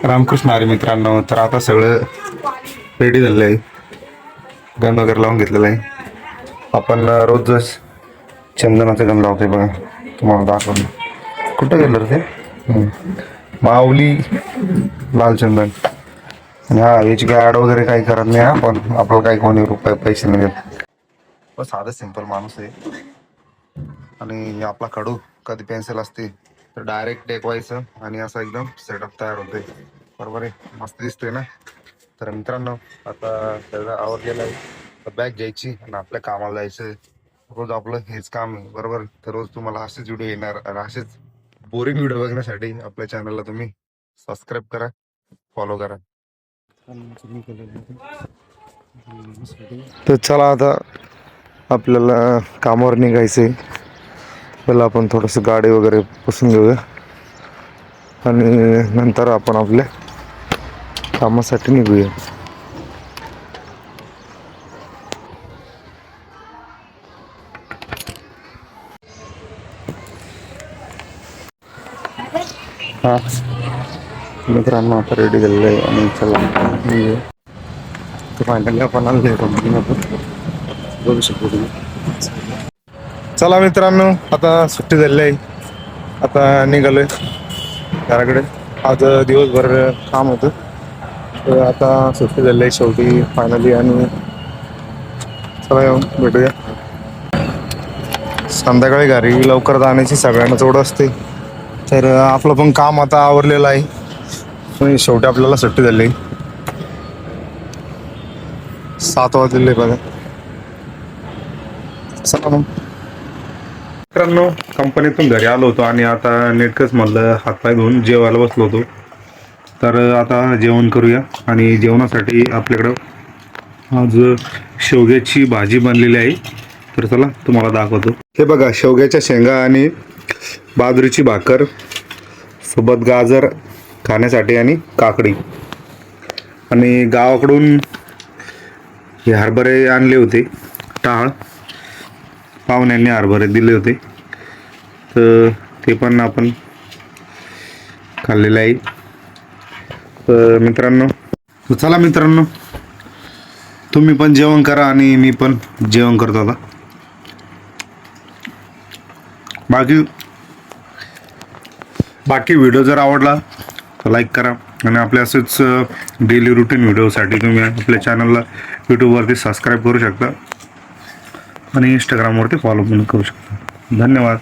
रामकृष्ण हरी मित्रांनो. तर आता सगळं रेडी झालेलं आहे. गण वगैरे लावून घेतलेलं आहे. आपण रोज चंदनाचं गण लावतोय बघा. तुम्हाला दाखवलं कुठं गेलं रे ते. माऊली लाल चंदन. आणि हा याची काय ॲड वगैरे काही करत नाही. हा पण आपल्याला काही कोणी रुपये पैसे नाही देत. बस साधं सिंपल माणूस आहे. आणि आपला खडू कधी पेन्सिल असते तर डायरेक्ट टेकवायचं आणि असं एकदम सेटअप तयार होते. बरोबर आहे, मस्त दिसतोय ना. तर मित्रांनो आता सगळं आवडलेलं आहे. तर बॅग घ्यायची आणि आपल्या कामाला जायचं. रोज आपलं हेच काम आहे बरोबर. तर रोज तुम्हाला असेच व्हिडिओ येणार आणि असेच बोरिंग व्हिडिओ बघण्यासाठी आपल्या चॅनलला तुम्ही सबस्क्राईब करा, फॉलो करा. तर चला आता आपल्याला कामावर निघायचंय. पहिला आपण थोडंसं गाडी वगैरे पुसून घेऊया आणि नंतर आपण आपल्या कामासाठी निघूया. हा मित्रांनो आता रेडी झालेलं आहे आणि चला निघूया. तर फायनली आपण आले बघू शकतो तुम्ही. चला मित्रांनो आता सुट्टी झालेली आहे. आता निघालोय घराकडे. आज दिवसभर काम होतं तर आता सुट्टी झालेली आहे शेवटी फायनली. आणि चला येऊन भेटूया. संध्याकाळी घरी लवकर जाण्याची सगळ्यांनाच ओढ असते. तर आपलं पण काम आता आवरलेलं आहे. शेवटी आपल्याला सुट्टी झाली. 7 वाजलेले बघा. चला मग मित्रांनो, कंपनीतून घरी आलो होतो आणि आता नेटकंच म्हणलं हातपाय धुवून जेवायला बसलो होतो. तर आता जेवण करूया. आणि जेवणासाठी आपल्याकडं आज शेवग्याची भाजी बनलेली आहे. तर चला तुम्हाला दाखवतो. हे बघा, शेवग्याच्या शेंगा आणि बाजरीची भाकर सोबत गाजर खाण्यासाठी आणि काकडी. आणि गावाकडून हे हरभरे आणले होते. टाळ पाहुण्यांनी हरभरे दिले होते तर ते पण आपण खाल्लेलं आहे. तर मित्रांनो, चला मित्रांनो तुम्ही पण जेवण करा आणि मी पण जेवण करतो आता. बाकी व्हिडिओ जर आवडला तर लाईक करा. आणि आपल्या असेच डेली रुटीन व्हिडिओसाठी तुम्ही आपल्या चॅनलला यूट्यूबवरती सबस्क्राईब करू शकता आणि इंस्टाग्रामवरती फॉलो पण करू शकता. धन्यवाद.